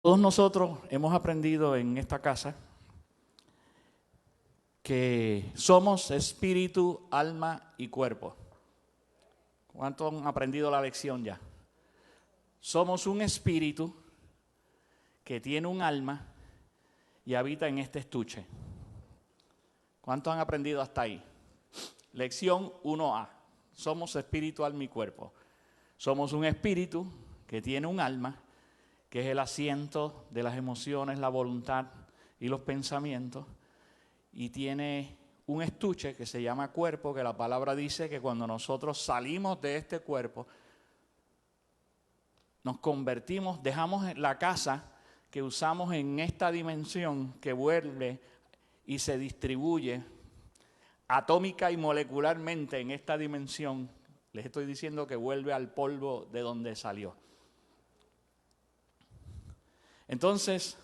Todos nosotros hemos aprendido en esta casa que somos espíritu, alma y cuerpo. ¿Cuántos han aprendido la lección ya? Somos un espíritu que tiene un alma y habita en este estuche. ¿Cuántos han aprendido hasta ahí? Lección 1A. Somos espíritu, alma y cuerpo. Somos un espíritu que tiene un alma, que es el asiento de las emociones, la voluntad y los pensamientos, y tiene un estuche que se llama cuerpo, que la palabra dice que cuando nosotros salimos de este cuerpo, nos convertimos, dejamos la casa que usamos en esta dimensión que vuelve y se distribuye atómica y molecularmente en esta dimensión. Les estoy diciendo que vuelve al polvo de donde salió. Entonces,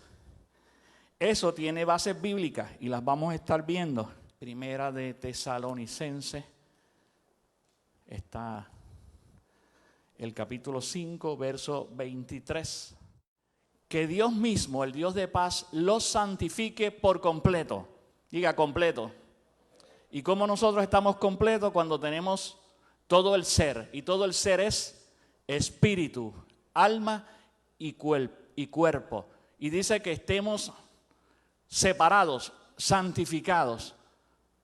eso tiene bases bíblicas y las vamos a estar viendo. Primera de Tesalonicenses, está el capítulo 5, verso 23. Que Dios mismo, el Dios de paz, los santifique por completo. Diga completo. ¿Y cómo nosotros estamos completos? Cuando tenemos todo el ser. Y todo el ser es espíritu, alma y cuerpo. Y dice que estemos separados, santificados,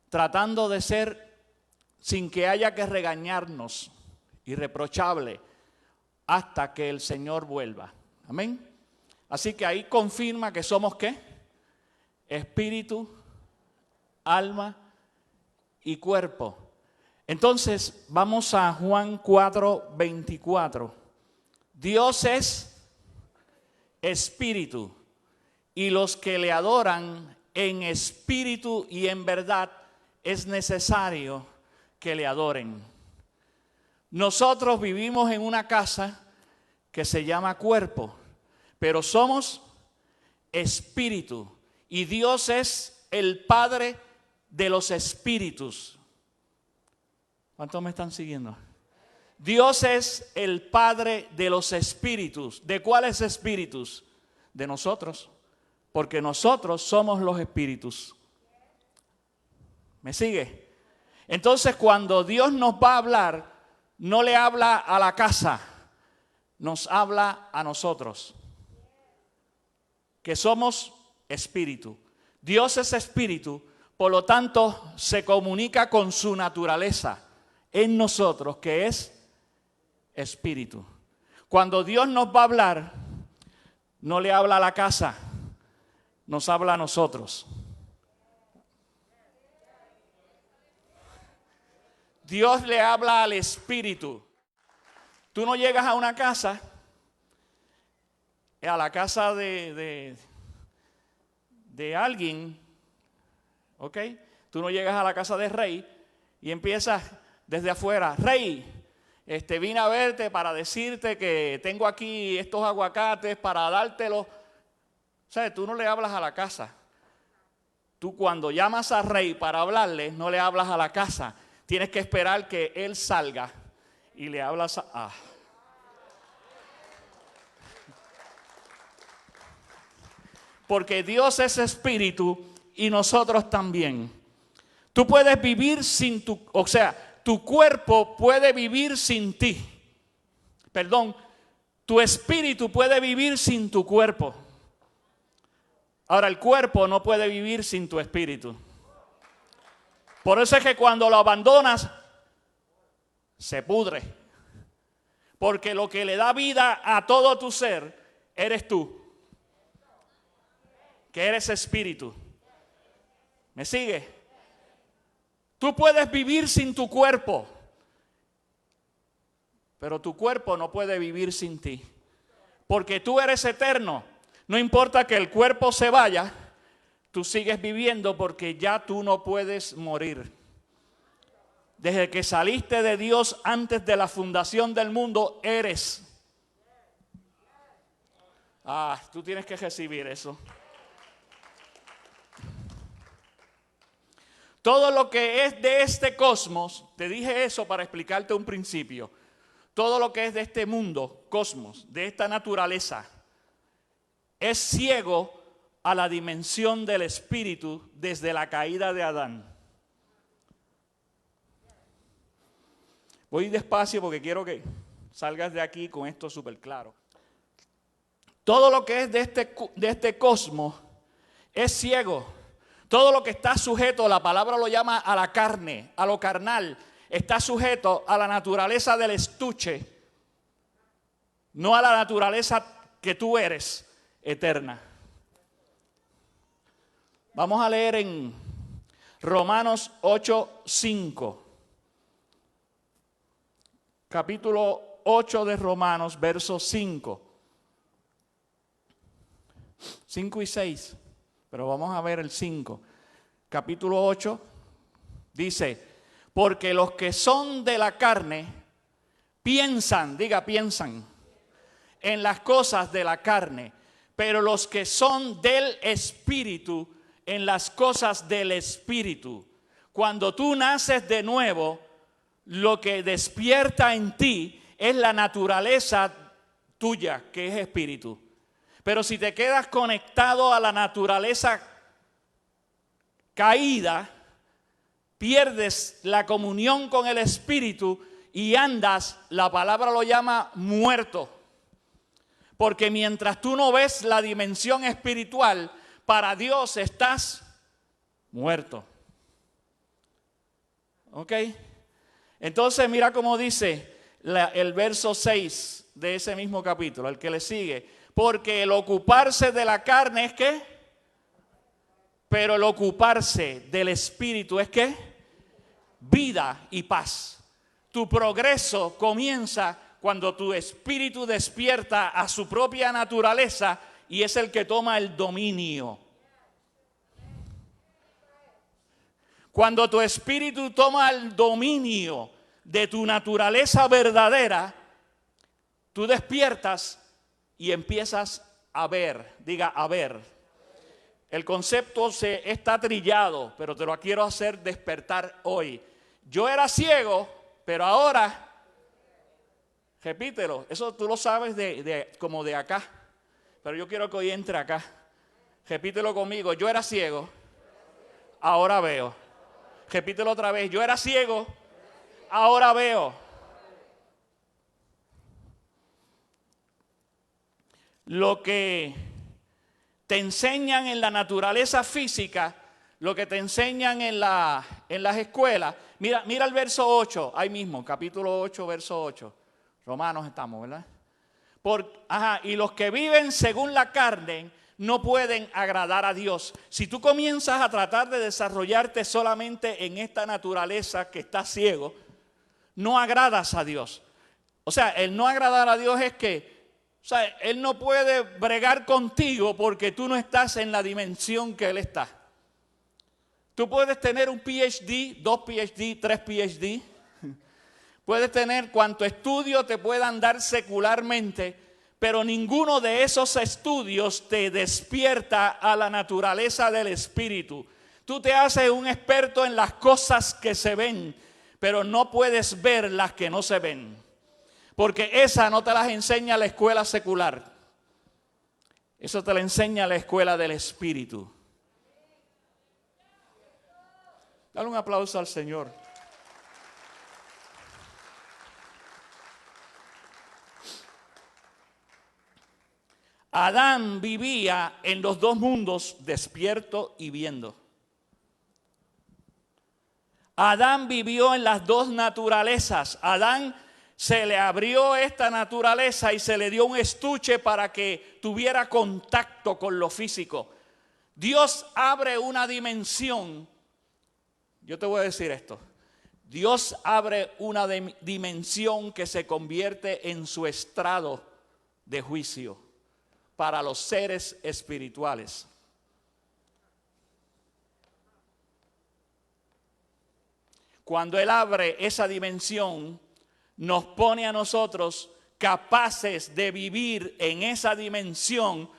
tratando de ser sin que haya que regañarnos, irreprochable, hasta que el Señor vuelva. Amén. Así que ahí confirma que somos ¿qué? Espíritu, alma y cuerpo. Entonces vamos a Juan 4:24. Dios es espíritu, y los que le adoran en espíritu y en verdad es necesario que le adoren. Nosotros vivimos en una casa que se llama cuerpo, pero somos espíritu, y Dios es el Padre de los espíritus. ¿Cuántos me están siguiendo? Dios es el Padre de los espíritus. ¿De cuáles espíritus? De nosotros, porque nosotros somos los espíritus. ¿Me sigue? Entonces, cuando Dios nos va a hablar, no le habla a la casa, nos habla a nosotros, que somos espíritu. Dios es espíritu, por lo tanto, se comunica con su naturaleza en nosotros, que es espíritu. Cuando Dios nos va a hablar, no le habla a la casa, nos habla a nosotros. Dios le habla al espíritu. Tú no llegas a una casa, a la casa de alguien, ¿ok? Tú no llegas a la casa de rey y empiezas desde afuera, rey, vine a verte para decirte que tengo aquí estos aguacates para dártelos. ¿Sabes? Tú no le hablas a la casa. Tú cuando llamas al rey para hablarle, no le hablas a la casa. Tienes que esperar que él salga y le hablas a... Porque Dios es espíritu y nosotros también. Tú puedes vivir sin tu cuerpo puede vivir sin ti. Perdón, tu espíritu puede vivir sin tu cuerpo. Ahora, el cuerpo no puede vivir sin tu espíritu. Por eso es que cuando lo abandonas, se pudre. Porque lo que le da vida a todo tu ser, eres tú. Que eres espíritu. ¿Me sigue? Tú puedes vivir sin tu cuerpo, pero tu cuerpo no puede vivir sin ti, porque tú eres eterno. No importa que el cuerpo se vaya, tú sigues viviendo porque ya tú no puedes morir. Desde que saliste de Dios antes de la fundación del mundo, eres. Tú tienes que recibir eso. Todo lo que es de este cosmos, te dije eso para explicarte un principio. Todo lo que es de este mundo, cosmos, de esta naturaleza, es ciego a la dimensión del espíritu desde la caída de Adán. Voy despacio porque quiero que salgas de aquí con esto súper claro. Todo lo que es de este cosmos es ciego. Todo lo que está sujeto, la palabra lo llama a la carne, a lo carnal, está sujeto a la naturaleza del estuche, no a la naturaleza que tú eres, eterna. Vamos a leer en Romanos 8:5. Capítulo 8 de Romanos, versos 5. 5 y 6. Pero vamos a ver el 5. Capítulo 8 dice: porque los que son de la carne piensan, piensan en las cosas de la carne, pero los que son del Espíritu en las cosas del Espíritu. Cuando tú naces de nuevo, lo que despierta en ti es la naturaleza tuya, que es espíritu. Pero si te quedas conectado a la naturaleza caída, pierdes la comunión con el espíritu y andas, la palabra lo llama muerto. Porque mientras tú no ves la dimensión espiritual, para Dios estás muerto. ¿Ok? Entonces mira cómo dice el verso 6 de ese mismo capítulo, el que le sigue. Porque el ocuparse de la carne es ¿qué? Pero el ocuparse del espíritu es ¿qué? Vida y paz. Tu progreso comienza cuando tu espíritu despierta a su propia naturaleza y es el que toma el dominio. Cuando tu espíritu toma el dominio de tu naturaleza verdadera, tú despiertas y empiezas a ver, a ver. El concepto está trillado, pero te lo quiero hacer despertar hoy. Yo era ciego, pero ahora, repítelo, eso tú lo sabes como de acá, pero yo quiero que hoy entre acá. Repítelo conmigo, yo era ciego, ahora veo. Repítelo otra vez, yo era ciego, ahora veo. Lo que te enseñan en la naturaleza física, lo que te enseñan en las escuelas. Mira el verso 8, ahí mismo, capítulo 8, verso 8. Romanos estamos, ¿verdad? Y los que viven según la carne no pueden agradar a Dios. Si tú comienzas a tratar de desarrollarte solamente en esta naturaleza que está ciego, no agradas a Dios. O sea, el no agradar a Dios es que, Él no puede bregar contigo porque tú no estás en la dimensión que Él está. Tú puedes tener un PhD, 2 PhD, 3 PhD. Puedes tener cuanto estudio te puedan dar secularmente, pero ninguno de esos estudios te despierta a la naturaleza del espíritu. Tú te haces un experto en las cosas que se ven, pero no puedes ver las que no se ven. Porque esa no te las enseña la escuela secular. Eso te la enseña la escuela del espíritu. Dale un aplauso al Señor. Adán vivía en los dos mundos, despierto y viendo. Adán vivió en las dos naturalezas. Adán se le abrió esta naturaleza y se le dio un estuche para que tuviera contacto con lo físico. Dios abre una dimensión. Yo te voy a decir esto. Dios abre una dimensión que se convierte en su estrado de juicio para los seres espirituales. Cuando Él abre esa dimensión, nos pone a nosotros capaces de vivir en esa dimensión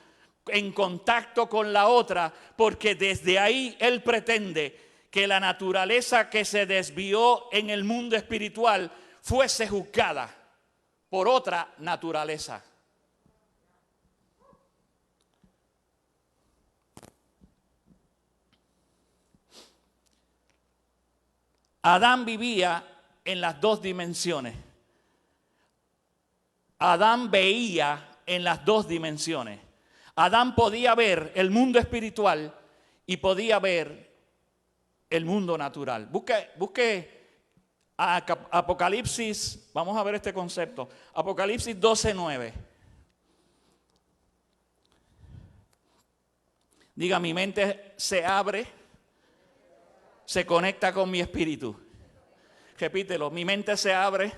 en contacto con la otra, porque desde ahí Él pretende que la naturaleza que se desvió en el mundo espiritual fuese juzgada por otra naturaleza. Adán vivía en las dos dimensiones. Adán veía en las dos dimensiones. Adán podía ver el mundo espiritual y podía ver el mundo natural. Busque Apocalipsis, vamos a ver este concepto. Apocalipsis 12:9. Diga, mi mente se abre, se conecta con mi espíritu. Repítelo, mi mente se abre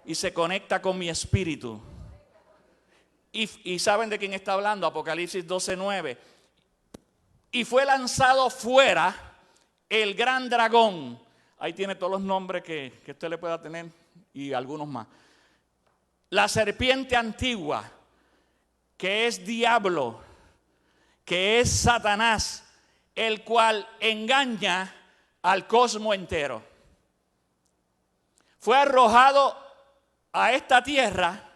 y se conecta con mi espíritu. Y ¿saben de quién está hablando? Apocalipsis 12:9. Y fue lanzado fuera el gran dragón. Ahí tiene todos los nombres que usted le pueda tener y algunos más. La serpiente antigua, que es diablo, que es Satanás, el cual engaña al cosmos entero. Fue arrojado a esta tierra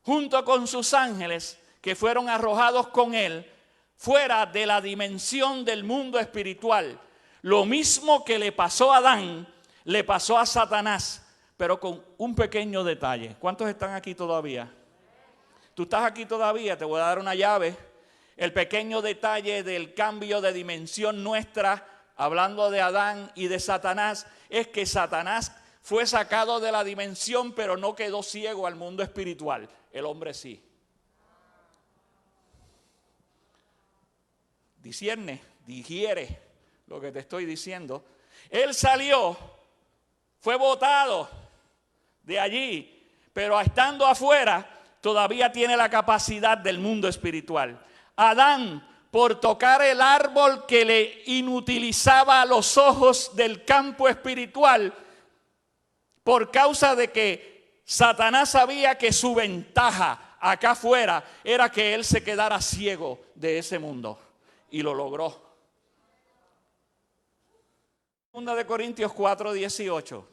junto con sus ángeles, que fueron arrojados con él fuera de la dimensión del mundo espiritual. Lo mismo que le pasó a Adán, le pasó a Satanás, pero con un pequeño detalle. ¿Cuántos están aquí todavía? ¿Tú estás aquí todavía? Te voy a dar una llave. El pequeño detalle del cambio de dimensión nuestra, hablando de Adán y de Satanás, es que Satanás fue sacado de la dimensión, pero no quedó ciego al mundo espiritual. El hombre sí. Discierne, digiere lo que te estoy diciendo. Él salió, fue botado de allí, pero estando afuera todavía tiene la capacidad del mundo espiritual. Adán, por tocar el árbol que le inutilizaba los ojos del campo espiritual, por causa de que Satanás sabía que su ventaja acá afuera era que él se quedara ciego de ese mundo, y lo logró. 2 de Corintios 4:18.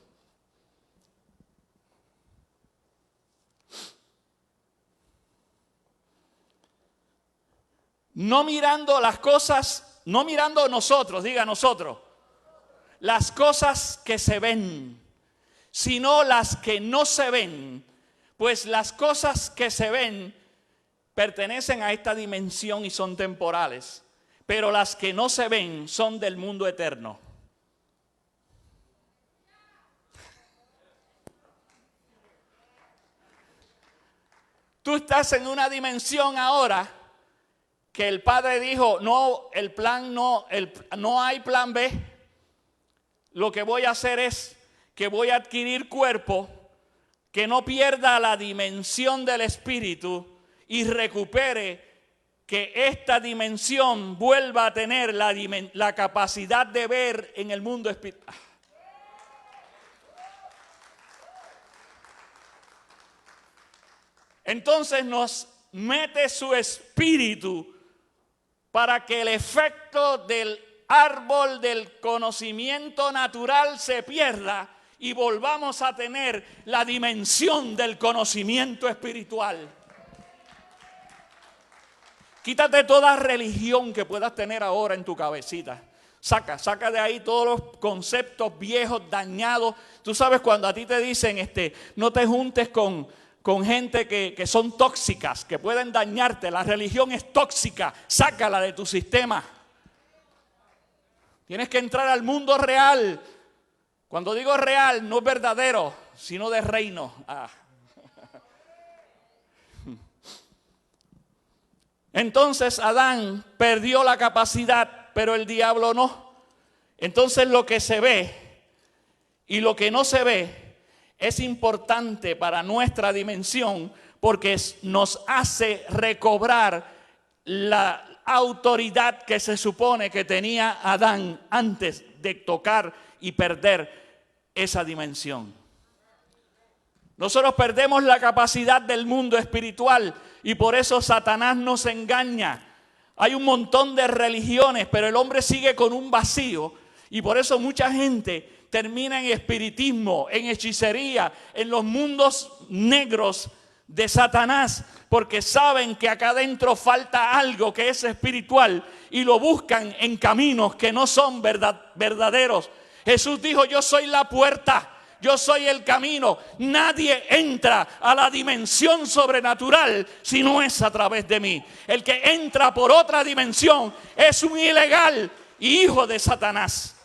No mirando las cosas, no mirando nosotros, diga nosotros, las cosas que se ven, sino las que no se ven, pues las cosas que se ven pertenecen a esta dimensión y son temporales, pero las que no se ven son del mundo eterno. Tú estás en una dimensión ahora que el Padre dijo, no, el plan no, no hay plan B. Lo que voy a hacer es que voy a adquirir cuerpo que no pierda la dimensión del espíritu y recupere, que esta dimensión vuelva a tener la capacidad de ver en el mundo espiritual. Entonces nos mete su espíritu para que el efecto del árbol del conocimiento natural se pierda y volvamos a tener la dimensión del conocimiento espiritual. Quítate toda religión que puedas tener ahora en tu cabecita. Saca de ahí todos los conceptos viejos, dañados. Tú sabes cuando a ti te dicen, no te juntes con gente que son tóxicas, que pueden dañarte. La religión es tóxica, sácala de tu sistema. Tienes que entrar al mundo real. Cuando digo real, no es verdadero, sino de reino. Entonces Adán perdió la capacidad, pero el diablo no. Entonces lo que se ve y lo que no se ve es importante para nuestra dimensión, porque nos hace recobrar la autoridad que se supone que tenía Adán antes de tocar y perder esa dimensión. Nosotros perdemos la capacidad del mundo espiritual y por eso Satanás nos engaña. Hay un montón de religiones, pero el hombre sigue con un vacío y por eso mucha gente termina en espiritismo, en hechicería, en los mundos negros de Satanás, porque saben que acá adentro falta algo que es espiritual y lo buscan en caminos que no son verdaderos. Jesús dijo, yo soy la puerta, yo soy el camino. Nadie entra a la dimensión sobrenatural si no es a través de mí. El que entra por otra dimensión es un ilegal y hijo de Satanás.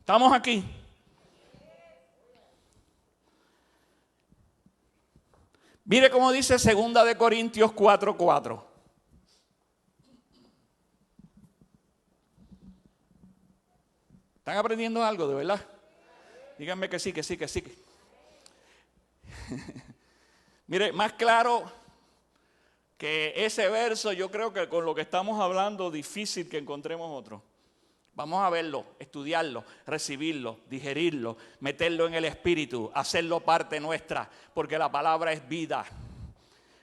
¿Estamos aquí? Mire cómo dice 2 de Corintios 4:4. ¿Están aprendiendo algo de verdad? Díganme que sí, que sí, que sí. Mire, más claro que ese verso, yo creo que con lo que estamos hablando, difícil que encontremos otro. Vamos a verlo, estudiarlo, recibirlo, digerirlo, meterlo en el espíritu, hacerlo parte nuestra, porque la palabra es vida.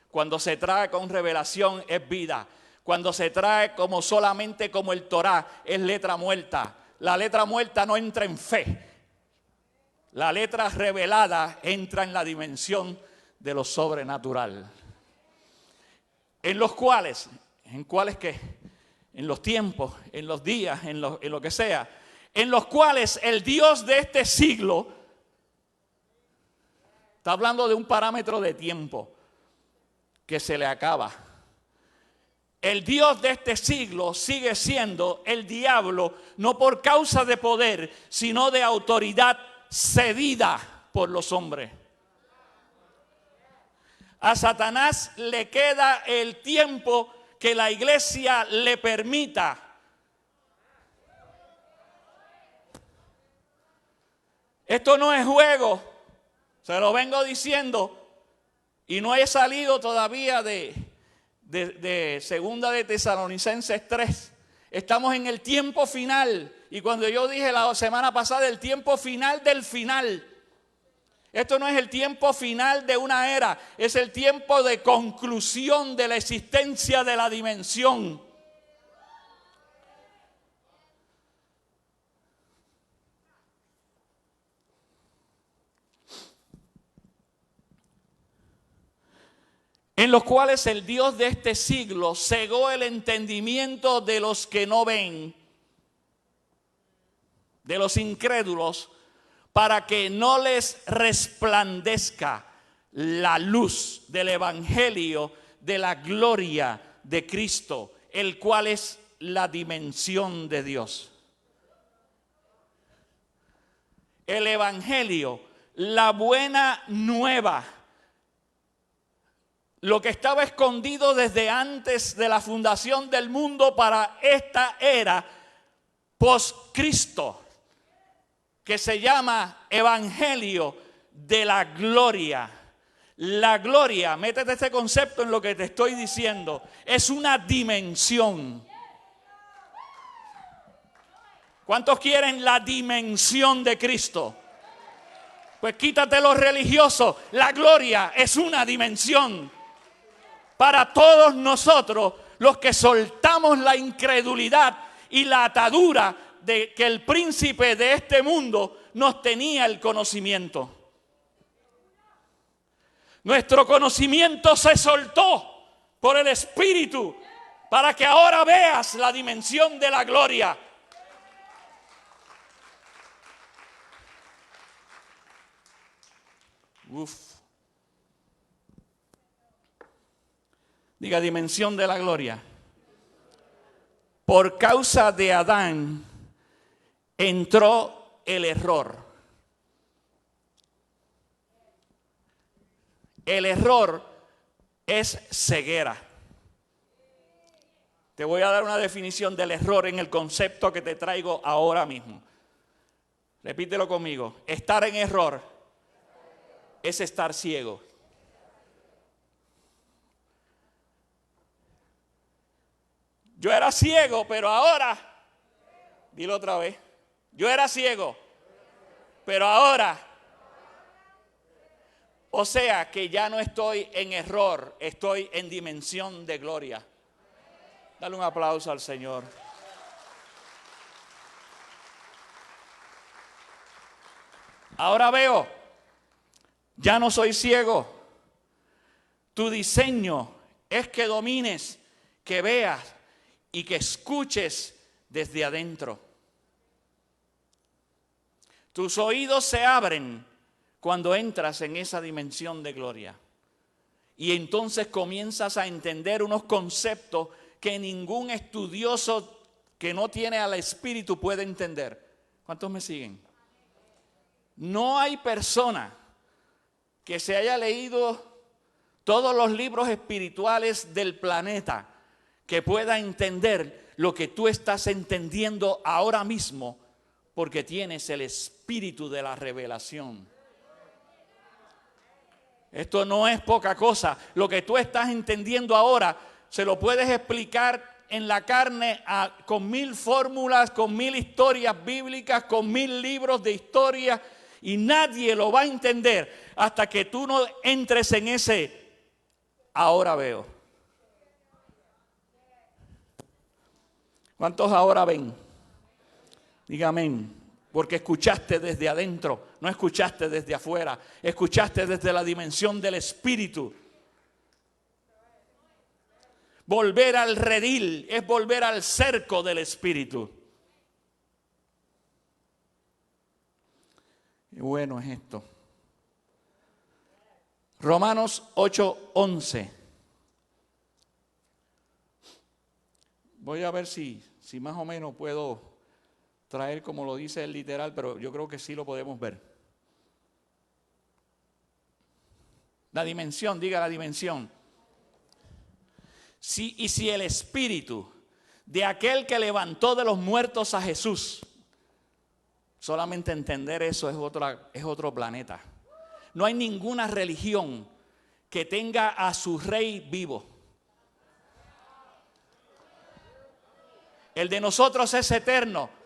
Cuando se trae con revelación es vida. Cuando se trae como solamente como el Torá es letra muerta. La letra muerta no entra en fe. La letra revelada entra en la dimensión de lo sobrenatural. En los cuales, ¿en cuáles qué? En los tiempos, en los días, en lo que sea, en los cuales el Dios de este siglo, está hablando de un parámetro de tiempo que se le acaba. El Dios de este siglo sigue siendo el diablo, no por causa de poder, sino de autoridad cedida por los hombres. A Satanás le queda el tiempo que la iglesia le permita. Esto no es juego, se lo vengo diciendo, y no he salido todavía de Segunda de Tesalonicenses 3. Estamos en el tiempo final, y cuando yo dije la semana pasada el tiempo final del final, esto no es el tiempo final de una era, es el tiempo de conclusión de la existencia de la dimensión. En los cuales el Dios de este siglo cegó el entendimiento de los que no ven, de los incrédulos, para que no les resplandezca la luz del evangelio de la gloria de Cristo, el cual es la dimensión de Dios. El evangelio, la buena nueva, lo que estaba escondido desde antes de la fundación del mundo para esta era post-Cristo, que se llama evangelio de la gloria. La gloria, métete este concepto en lo que te estoy diciendo, es una dimensión. ¿Cuántos quieren la dimensión de Cristo? Pues quítate lo religioso, la gloria es una dimensión. Para todos nosotros, los que soltamos la incredulidad y la atadura de que el príncipe de este mundo nos tenía el conocimiento. Nuestro conocimiento se soltó por el Espíritu para que ahora veas la dimensión de la gloria. Diga, dimensión de la gloria. Por causa de Adán entró el error. El error es ceguera. Te voy a dar una definición del error en el concepto que te traigo ahora mismo. Repítelo conmigo. Estar en error es estar ciego. Yo era ciego, pero ahora, dilo otra vez. Yo era ciego, pero ahora, o sea que ya no estoy en error, estoy en dimensión de gloria. Dale un aplauso al Señor. Ahora veo, ya no soy ciego. Tu diseño es que domines, que veas y que escuches desde adentro. Tus oídos se abren cuando entras en esa dimensión de gloria. Y entonces comienzas a entender unos conceptos que ningún estudioso que no tiene al Espíritu puede entender. ¿Cuántos me siguen? No hay persona que se haya leído todos los libros espirituales del planeta que pueda entender lo que tú estás entendiendo ahora mismo, porque tienes el espíritu de la revelación. Esto no es poca cosa. Lo que tú estás entendiendo ahora se lo puedes explicar en la carne con 1000 fórmulas, con 1000 historias bíblicas, con 1000 libros de historia, y nadie lo va a entender hasta que tú no entres en ese ahora veo. ¿Cuántos ahora ven? Dígame. Porque escuchaste desde adentro, no escuchaste desde afuera, escuchaste desde la dimensión del Espíritu. Volver al redil es volver al cerco del Espíritu. Qué bueno es esto. Romanos 8:11. Voy a ver si más o menos puedo traer como lo dice el literal, pero yo creo que sí lo podemos ver. La dimensión, diga la dimensión. Si el Espíritu de aquel que levantó de los muertos a Jesús, solamente entender eso es otro planeta. No hay ninguna religión que tenga a su rey vivo. El de nosotros es eterno.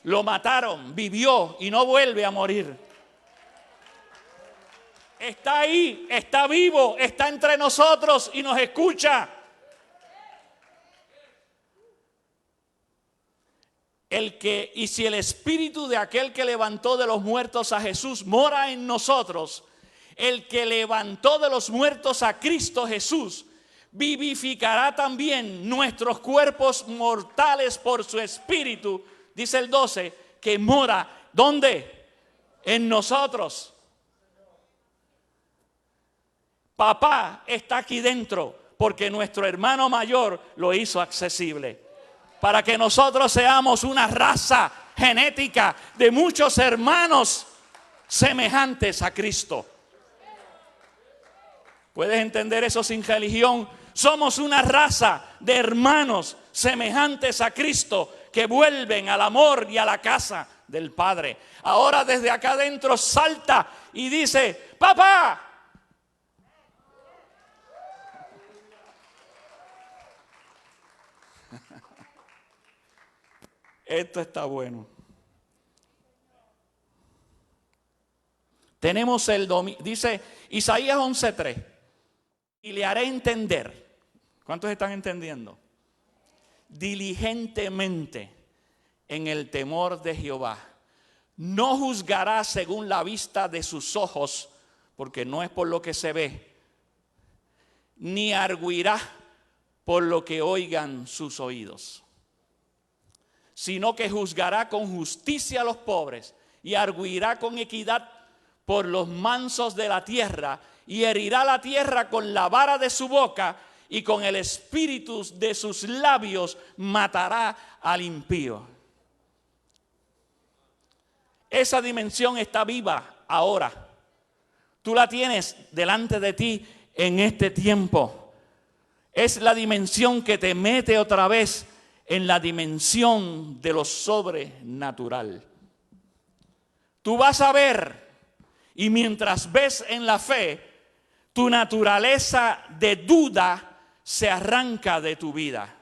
Lo mataron, vivió y no vuelve a morir. Está ahí, está vivo, está entre nosotros y nos escucha. Y si el espíritu de aquel que levantó de los muertos a Jesús mora en nosotros, el que levantó de los muertos a Cristo Jesús vivificará también nuestros cuerpos mortales por su espíritu. Dice el 12, que mora, ¿dónde? En nosotros. Papá está aquí dentro porque nuestro hermano mayor lo hizo accesible. Para que nosotros seamos una raza genética de muchos hermanos semejantes a Cristo. ¿Puedes entender eso sin religión? Somos una raza de hermanos semejantes a Cristo, que vuelven al amor y a la casa del Padre. Ahora desde acá adentro salta y dice, ¡papá! Esto está bueno. Tenemos dice Isaías 11:3, y le haré entender. ¿Cuántos están entendiendo? Diligentemente en el temor de Jehová. No juzgará según la vista de sus ojos, porque no es por lo que se ve, ni arguirá por lo que oigan sus oídos, sino que juzgará con justicia a los pobres y arguirá con equidad por los mansos de la tierra, y herirá la tierra con la vara de su boca, y con el espíritu de sus labios matará al impío. Esa dimensión está viva ahora. Tú la tienes delante de ti en este tiempo. Es la dimensión que te mete otra vez en la dimensión de lo sobrenatural. Tú vas a ver, y mientras ves en la fe, tu naturaleza de duda se arranca de tu vida.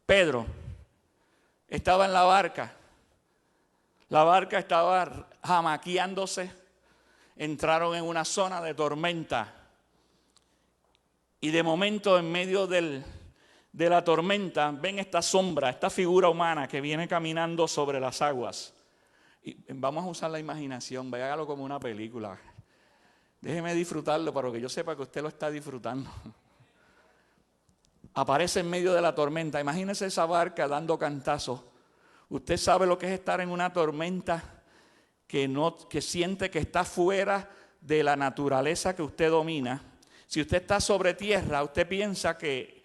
Pedro estaba en la barca estaba jamaqueándose, entraron en una zona de tormenta, y de momento en medio de la tormenta ven esta sombra, esta figura humana que viene caminando sobre las aguas. Y vamos a usar la imaginación, hágalo como una película. Déjeme disfrutarlo para que yo sepa que usted lo está disfrutando. aparece en medio de la tormenta. Imagínese esa barca dando cantazos. Usted sabe lo que es estar en una tormenta que siente que está fuera de la naturaleza que usted domina. Si usted está sobre tierra, usted piensa que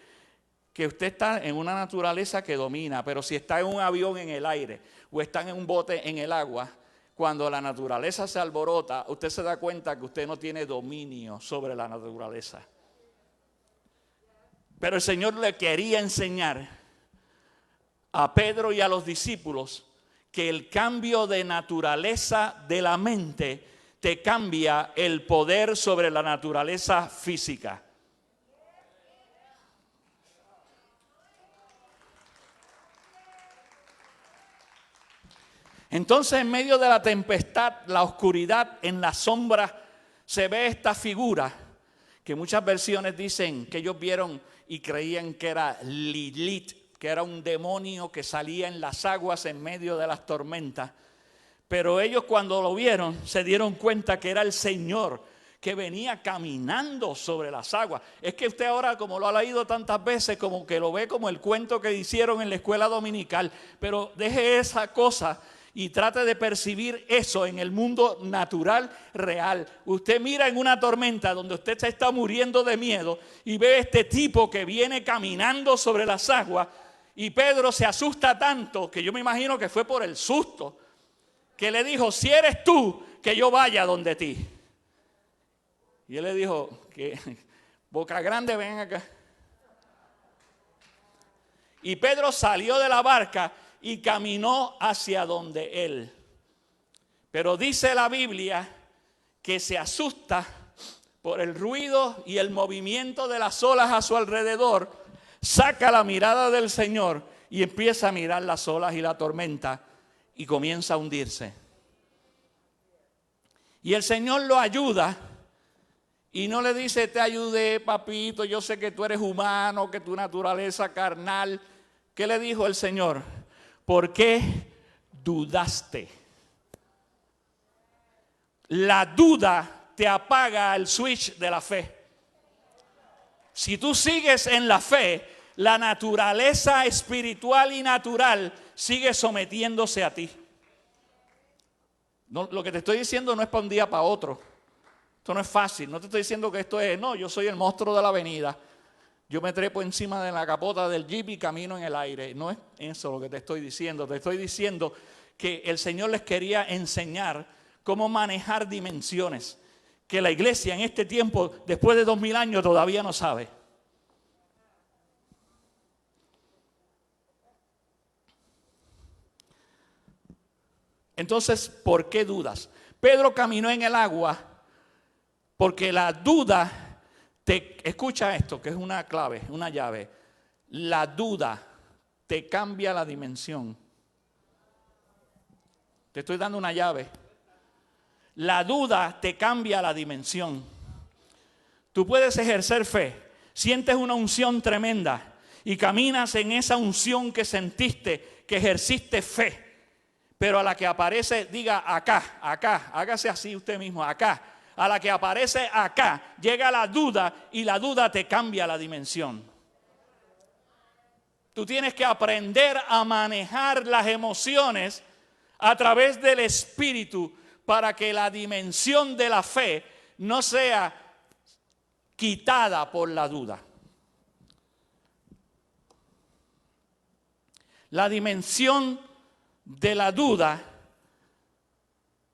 usted está en una naturaleza que domina, pero si está en un avión en el aire o está en un bote en el agua, cuando la naturaleza se alborota, usted se da cuenta que usted no tiene dominio sobre la naturaleza. Pero el Señor le quería enseñar a Pedro y a los discípulos que el cambio de naturaleza de la mente te cambia el poder sobre la naturaleza física. Entonces, en medio de la tempestad, la oscuridad, en la sombra, se ve esta figura que muchas versiones dicen que ellos vieron y creían que era Lilith, que era un demonio que salía en las aguas en medio de las tormentas. Pero ellos, cuando lo vieron, se dieron cuenta que era el Señor que venía caminando sobre las aguas. Es que usted ahora, como lo ha leído tantas veces, como que lo ve como el cuento que hicieron en la escuela dominical. Pero deje esa cosa y trate de percibir eso en el mundo natural real. Usted mira en una tormenta donde usted se está muriendo de miedo y ve este tipo que viene caminando sobre las aguas, y Pedro se asusta tanto que yo me imagino que fue por el susto, que le dijo: si eres tú, que yo vaya donde ti. Y él le dijo: que boca grande, ven acá. Y Pedro salió de la barca y caminó hacia donde él. Pero dice la Biblia que se asusta por el ruido y el movimiento de las olas a su alrededor, saca la mirada del Señor y empieza a mirar las olas y la tormenta y comienza a hundirse. Y el Señor lo ayuda y no le dice: te ayudé, papito, yo sé que tú eres humano, que tu naturaleza carnal. ¿Qué le dijo el Señor? ¿Por qué dudaste? La duda te apaga el switch de la fe. Si tú sigues en la fe, la naturaleza espiritual y natural sigue sometiéndose a ti. No, lo que te estoy diciendo no es para un día para otro. Esto no es fácil. No te estoy diciendo que esto es: no, yo soy el monstruo de la avenida. Yo me trepo encima de la capota del jeep y camino en el aire. No es eso lo que te estoy diciendo. Te estoy diciendo que el Señor les quería enseñar cómo manejar dimensiones que la iglesia en este tiempo, después de 2000 años, todavía no sabe. Entonces, ¿por qué dudas? Pedro caminó en el agua porque la duda... Escucha esto, que es una clave, una llave. La duda te cambia la dimensión. Te estoy dando una llave. La duda te cambia la dimensión. Tú puedes ejercer fe, sientes una unción tremenda y caminas en esa unción que sentiste, que ejerciste fe. Pero a la que aparece, diga acá, hágase así usted mismo, acá. A la que aparece acá, llega la duda y la duda te cambia la dimensión. Tú tienes que aprender a manejar las emociones a través del Espíritu para que la dimensión de la fe no sea quitada por la duda. La dimensión de la duda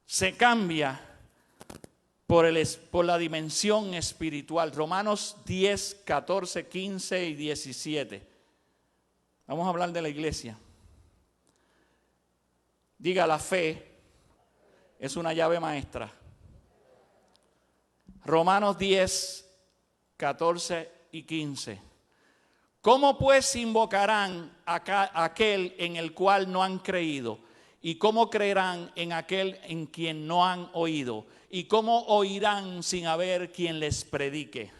se cambia por la dimensión espiritual. Romanos 10, 14, 15 y 17. Vamos a hablar de la iglesia. Diga: la fe es una llave maestra. Romanos 10, 14 y 15. ¿Cómo pues invocarán a aquel en el cual no han creído? ¿Y cómo creerán en aquel en quien no han oído? ¿Y cómo oirán sin haber quien les predique?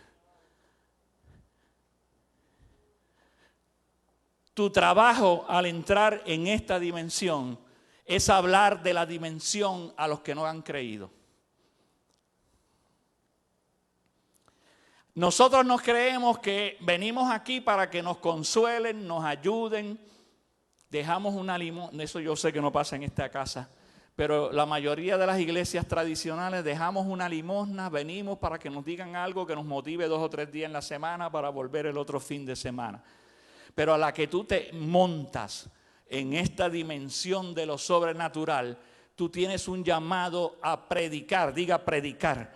Tu trabajo al entrar en esta dimensión es hablar de la dimensión a los que no han creído. Nosotros nos creemos que venimos aquí para que nos consuelen, nos ayuden. Dejamos una limosna, eso yo sé que no pasa en esta casa, pero la mayoría de las iglesias tradicionales dejamos una limosna, venimos para que nos digan algo que nos motive 2 o 3 días en la semana para volver el otro fin de semana. Pero a la que tú te montas en esta dimensión de lo sobrenatural, tú tienes un llamado a predicar, diga predicar.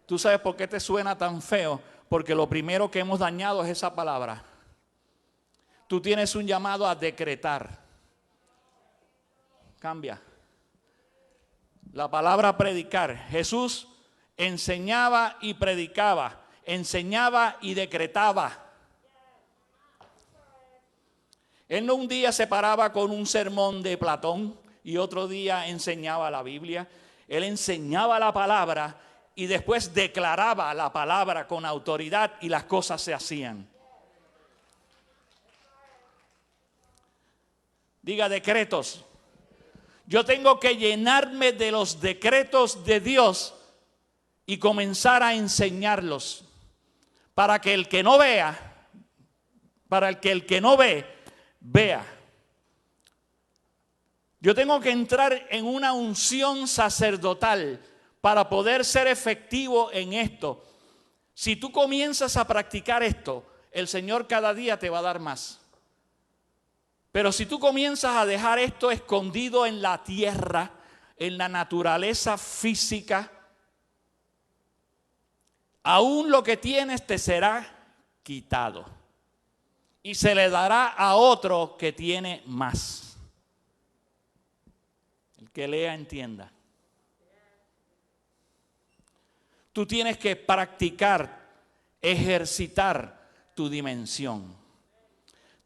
¿Tú sabes por qué te suena tan feo? Porque lo primero que hemos dañado es esa palabra. Tú tienes un llamado a decretar. Cambia. La palabra predicar. Jesús enseñaba y predicaba, enseñaba y decretaba. Él no un día se paraba con un sermón de Platón y otro día enseñaba la Biblia. Él enseñaba la palabra y después declaraba la palabra con autoridad y las cosas se hacían. Diga decretos. Yo tengo que llenarme de los decretos de Dios y comenzar a enseñarlos para que el que no vea, para que el que no ve, vea. Yo tengo que entrar en una unción sacerdotal para poder ser efectivo en esto. Si tú comienzas a practicar esto, el Señor cada día te va a dar más. Pero si tú comienzas a dejar esto escondido en la tierra, en la naturaleza física, aún lo que tienes te será quitado y se le dará a otro que tiene más. El que lea entienda. Tú tienes que practicar, ejercitar tu dimensión.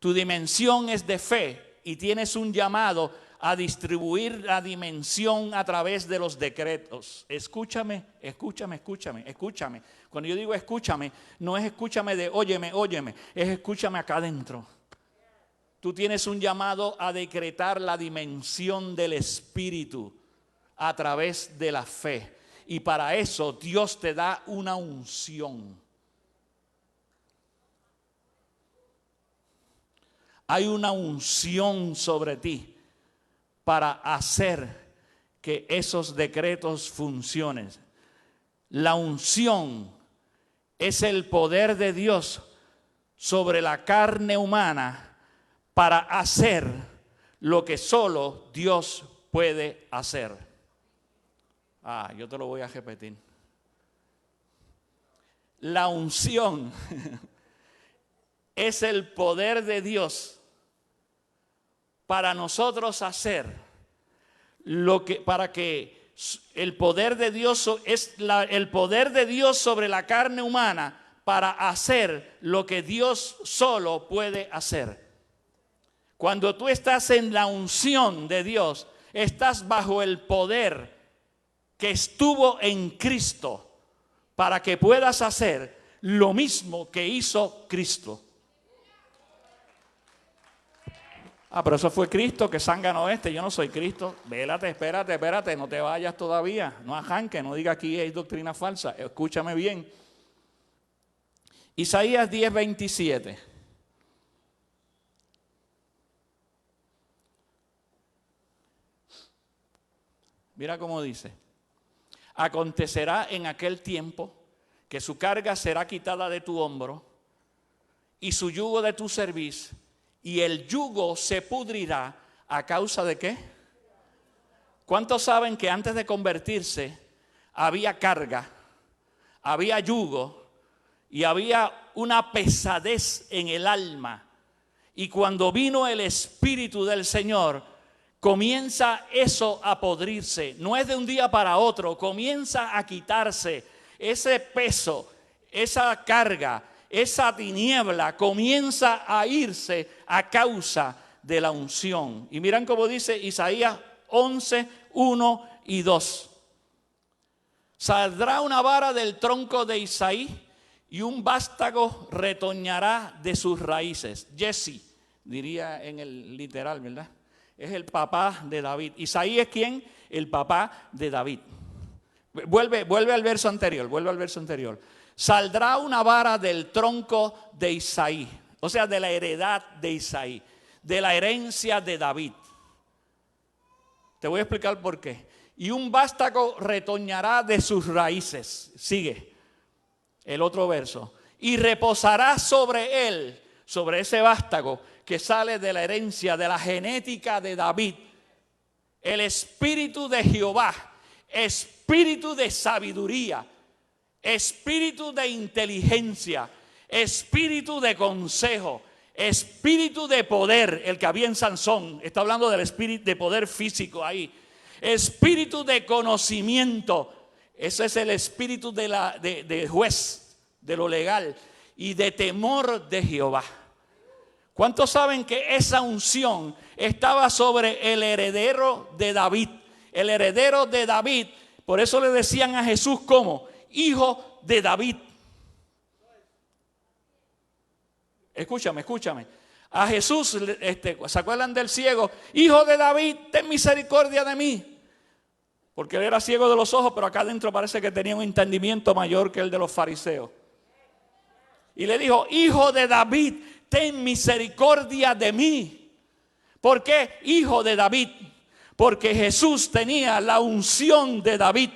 Tu dimensión es de fe y tienes un llamado a distribuir la dimensión a través de los decretos. Escúchame, escúchame, escúchame, escúchame. Cuando yo digo escúchame, no es escúchame de óyeme, óyeme, es escúchame acá adentro. Tú tienes un llamado a decretar la dimensión del Espíritu a través de la fe. Y para eso Dios te da una unción. Hay una unción sobre ti para hacer que esos decretos funcionen. La unción es el poder de Dios sobre la carne humana para hacer lo que solo Dios puede hacer. Yo te lo voy a repetir. La unción es el poder de Dios para nosotros hacer lo que, para que el poder de Dios es el poder de Dios sobre la carne humana para hacer lo que Dios solo puede hacer. Cuando tú estás en la unción de Dios, estás bajo el poder que estuvo en Cristo para que puedas hacer lo mismo que hizo Cristo. Pero eso fue Cristo, que zángano este, yo no soy Cristo. Vélate, espérate, no te vayas todavía. No arranque, no diga aquí hay doctrina falsa. Escúchame bien. Isaías 10:27. Mira cómo dice. Acontecerá en aquel tiempo que su carga será quitada de tu hombro y su yugo de tu cerviz, y el yugo se pudrirá a causa de ¿qué? ¿Cuántos saben que antes de convertirse había carga, había yugo y había una pesadez en el alma? Y cuando vino el Espíritu del Señor, comienza eso a podrirse. No es de un día para otro, comienza a quitarse ese peso, esa carga, esa tiniebla comienza a irse a causa de la unción. Y miran cómo dice Isaías 11:1 y 2. Saldrá una vara del tronco de Isaí y un vástago retoñará de sus raíces. Jesse, diría en el literal, ¿verdad? Es el papá de David. Isaí es ¿quién? El papá de David. Vuelve al verso anterior, saldrá una vara del tronco de Isaí, o sea, de la heredad de Isaí, de la herencia de David. Te voy a explicar por qué. Y un vástago retoñará de sus raíces. Sigue el otro verso. Y reposará sobre él, sobre ese vástago que sale de la herencia, de la genética de David, el espíritu de Jehová, espíritu de sabiduría, espíritu de inteligencia, espíritu de consejo, espíritu de poder. El que había en Sansón, está hablando del espíritu de poder físico ahí. Espíritu de conocimiento, ese es el espíritu de juez, de lo legal, y de temor de Jehová. ¿Cuántos saben que esa unción estaba sobre el heredero de David? El heredero de David, por eso le decían a Jesús como hijo de David. Escúchame. A Jesús, ¿se acuerdan del ciego? Hijo de David, ten misericordia de mí. Porque él era ciego de los ojos, pero acá adentro parece que tenía un entendimiento mayor que el de los fariseos. Y le dijo, hijo de David, ten misericordia de mí. ¿Por qué hijo de David? Porque Jesús tenía la unción de David.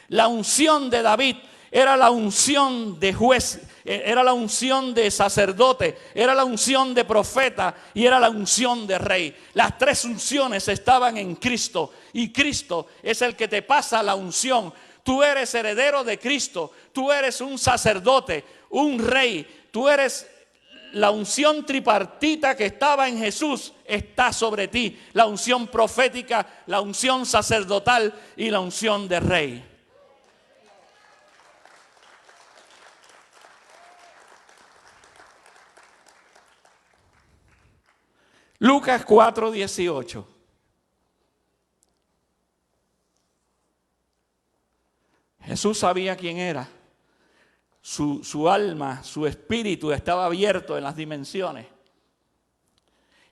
La unción de David era la unción de juez, era la unción de sacerdote, era la unción de profeta y era la unción de rey. Las tres unciones estaban en Cristo y Cristo es el que te pasa la unción. Tú eres heredero de Cristo, tú eres un sacerdote, un rey, tú eres la unción tripartita que estaba en Jesús, está sobre ti. La unción profética, la unción sacerdotal y la unción de rey. Lucas 4:18. Jesús sabía quién era. Su alma, su espíritu estaba abierto en las dimensiones.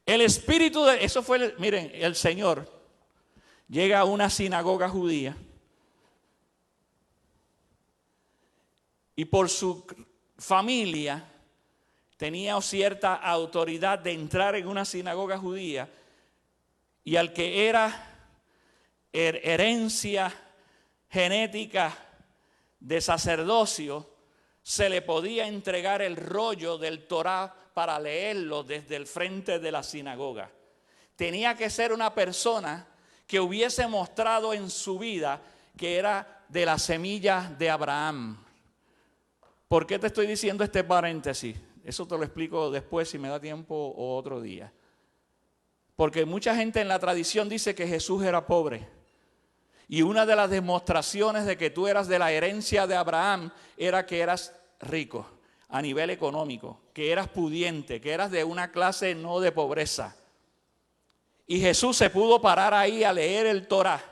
El espíritu de... Eso fue, miren, el Señor llega a una sinagoga judía y por su familia tenía cierta autoridad de entrar en una sinagoga judía, y al que era herencia genética de sacerdocio, se le podía entregar el rollo del Torá para leerlo desde el frente de la sinagoga. Tenía que ser una persona que hubiese mostrado en su vida que era de la semilla de Abraham. ¿Por qué te estoy diciendo este paréntesis? Eso te lo explico después si me da tiempo o otro día. Porque mucha gente en la tradición dice que Jesús era pobre. Y una de las demostraciones de que tú eras de la herencia de Abraham era que eras rico a nivel económico, que eras pudiente, que eras de una clase no de pobreza. Y Jesús se pudo parar ahí a leer el Torá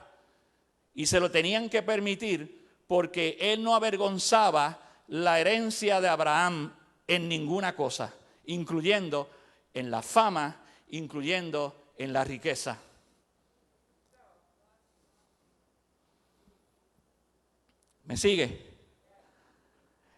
y se lo tenían que permitir porque él no avergonzaba la herencia de Abraham en ninguna cosa, incluyendo en la fama, incluyendo en la riqueza. ¿Me sigue?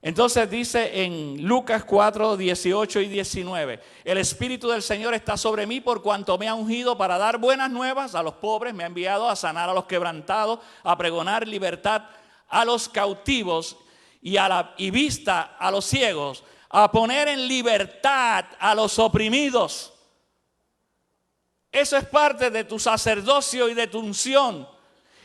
Entonces dice en Lucas 4, 18 y 19, el Espíritu del Señor está sobre mí por cuanto me ha ungido para dar buenas nuevas a los pobres, me ha enviado a sanar a los quebrantados, a pregonar libertad a los cautivos y vista a los ciegos, a poner en libertad a los oprimidos. Eso es parte de tu sacerdocio y de tu unción.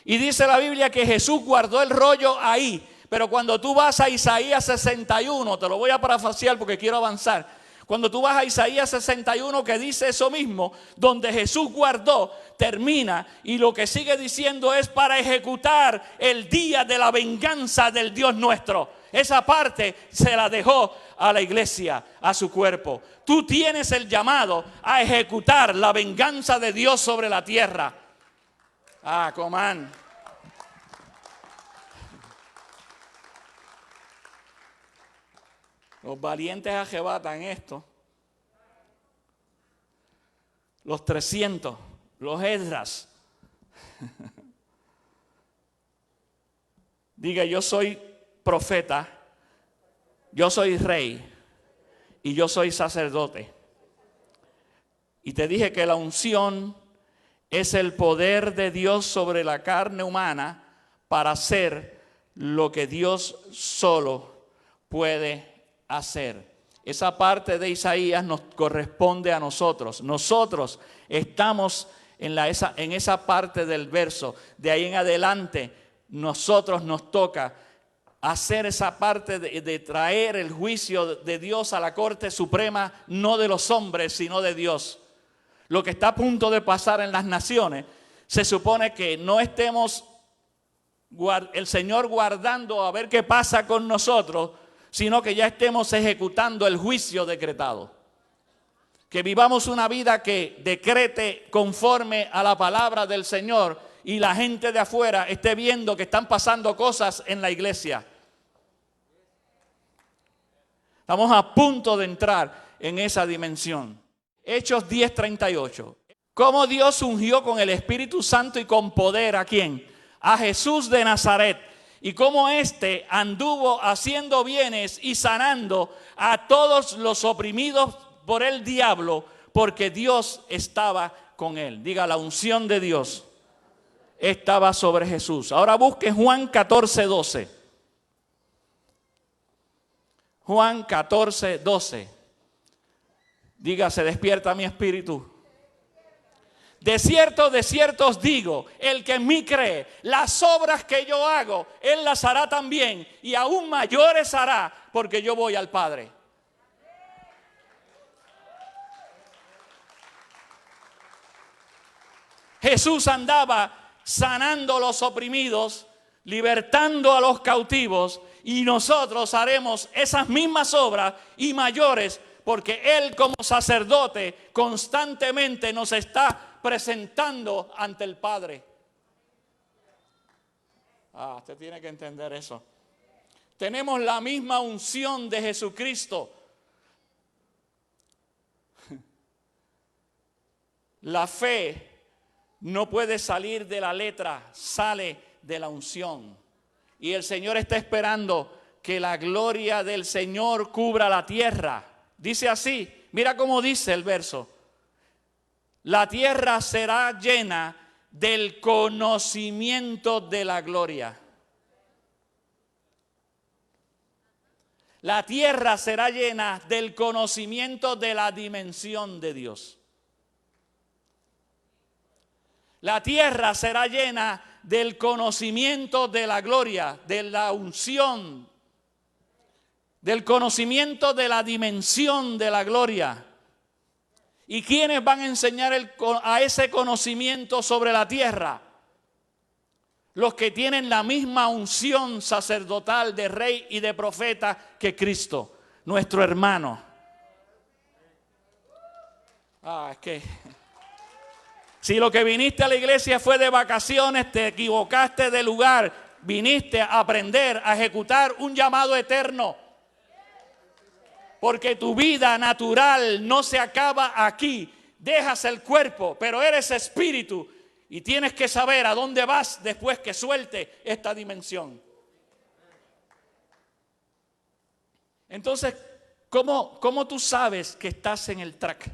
Y dice la Biblia que Jesús guardó el rollo ahí. Pero cuando tú vas a Isaías 61, te lo voy a parafrasear porque quiero avanzar. Cuando tú vas a Isaías 61 que dice eso mismo, donde Jesús guardó, termina y lo que sigue diciendo es para ejecutar el día de la venganza del Dios nuestro. Esa parte se la dejó a la iglesia, a su cuerpo. Tú tienes el llamado a ejecutar la venganza de Dios sobre la tierra. Ah, comán. Los valientes arrebatan esto. Los 300, los Esdras. Diga, yo soy profeta yo soy rey y yo soy sacerdote. Y te dije que la unción es el poder de Dios sobre la carne humana para hacer lo que Dios solo puede hacer. Esa parte de Isaías nos corresponde a nosotros. Nosotros estamos en esa parte del verso. De ahí en adelante, nosotros nos toca hacer esa parte de traer el juicio de Dios a la Corte Suprema, no de los hombres, sino de Dios. Lo que está a punto de pasar en las naciones, se supone que no estemos el Señor guardando a ver qué pasa con nosotros, sino que ya estemos ejecutando el juicio decretado. Que vivamos una vida que decrete conforme a la palabra del Señor y la gente de afuera esté viendo que están pasando cosas en la iglesia. Estamos a punto de entrar en esa dimensión. Hechos 10:38. ¿Cómo Dios ungió con el Espíritu Santo y con poder a quién? A Jesús de Nazaret. Y cómo éste anduvo haciendo bienes y sanando a todos los oprimidos por el diablo, porque Dios estaba con él. Diga, la unción de Dios estaba sobre Jesús. Ahora busque Juan 14:12. Juan 14:12. Diga, se despierta mi espíritu. De cierto os digo, el que en mí cree, las obras que yo hago, él las hará también, y aún mayores hará, porque yo voy al Padre. Jesús andaba sanando a los oprimidos, libertando a los cautivos, y nosotros haremos esas mismas obras y mayores, porque Él como sacerdote constantemente nos está presentando ante el Padre. Usted tiene que entender eso. Tenemos la misma unción de Jesucristo. La fe no puede salir de la letra, sale de la unción. Y el Señor está esperando que la gloria del Señor cubra la tierra. Dice así, mira cómo dice el verso. La tierra será llena del conocimiento de la gloria. La tierra será llena del conocimiento de la dimensión de Dios. La tierra será llena del conocimiento de la gloria, de la unción, del conocimiento de la dimensión de la gloria. ¿Y quiénes van a enseñar a ese conocimiento sobre la tierra? Los que tienen la misma unción sacerdotal de rey y de profeta que Cristo, nuestro hermano. Es que si lo que viniste a la iglesia fue de vacaciones, te equivocaste de lugar. Viniste a aprender, a ejecutar un llamado eterno. Porque tu vida natural no se acaba aquí. Dejas el cuerpo, pero eres espíritu. Y tienes que saber a dónde vas después que suelte esta dimensión. Entonces, ¿cómo tú sabes que estás en el track?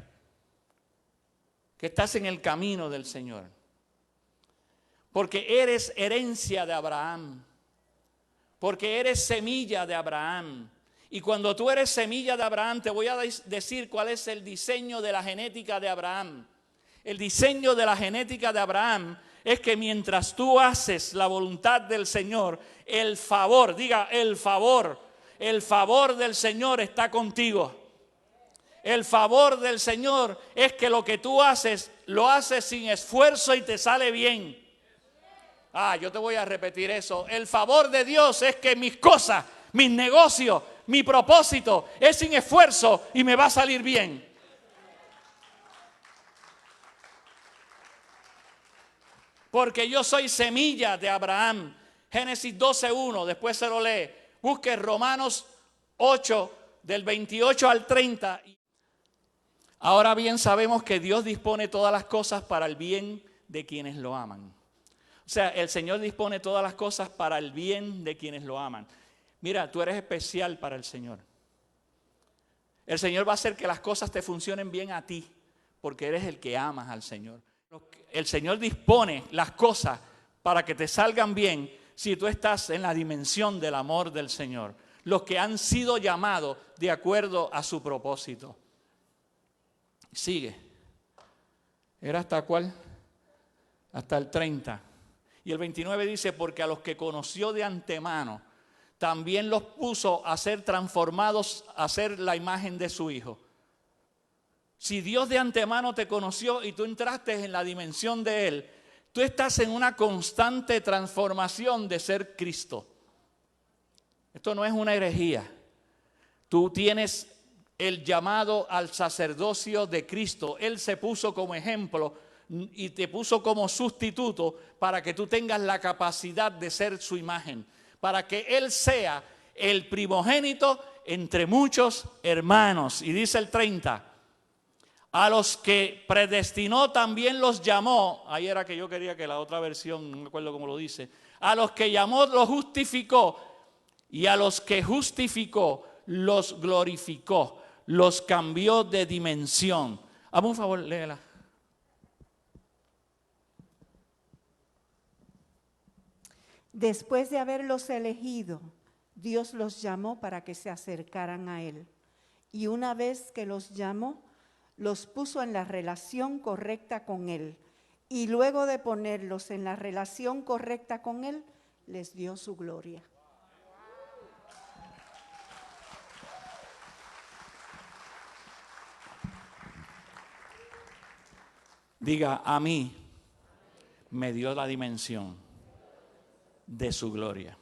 Que estás en el camino del Señor. Porque eres herencia de Abraham. Porque eres semilla de Abraham. Y cuando tú eres semilla de Abraham, te voy a decir cuál es el diseño de la genética de Abraham. El diseño de la genética de Abraham es que mientras tú haces la voluntad del Señor, el favor, diga el favor del Señor está contigo. El favor del Señor es que lo que tú haces, lo haces sin esfuerzo y te sale bien. Yo te voy a repetir eso. El favor de Dios es que mis cosas, mis negocios, mi propósito es sin esfuerzo y me va a salir bien. Porque yo soy semilla de Abraham. Génesis 12:1, después se lo lee. Busque Romanos 8, del 28 al 30. Ahora bien sabemos que Dios dispone todas las cosas para el bien de quienes lo aman. O sea, el Señor dispone todas las cosas para el bien de quienes lo aman. Mira, tú eres especial para el Señor. El Señor va a hacer que las cosas te funcionen bien a ti, porque eres el que amas al Señor. El Señor dispone las cosas para que te salgan bien si tú estás en la dimensión del amor del Señor. Los que han sido llamados de acuerdo a su propósito. Sigue. ¿Era hasta cuál? Hasta el 30. Y el 29 dice, porque a los que conoció de antemano, también los puso a ser transformados, a ser la imagen de su Hijo. Si Dios de antemano te conoció y tú entraste en la dimensión de Él, tú estás en una constante transformación de ser Cristo. Esto no es una herejía. Tú tienes el llamado al sacerdocio de Cristo. Él se puso como ejemplo y te puso como sustituto para que tú tengas la capacidad de ser su imagen, para que Él sea el primogénito entre muchos hermanos. Y dice el 30, a los que predestinó también los llamó. Ahí era que yo quería que la otra versión, no me acuerdo cómo lo dice. A los que llamó los justificó, y a los que justificó los glorificó, los cambió de dimensión. Hazme un favor, léela. Después de haberlos elegido, Dios los llamó para que se acercaran a Él. Y una vez que los llamó, los puso en la relación correcta con Él. Y luego de ponerlos en la relación correcta con Él, les dio su gloria. Diga, a mí me dio la dimensión de su gloria.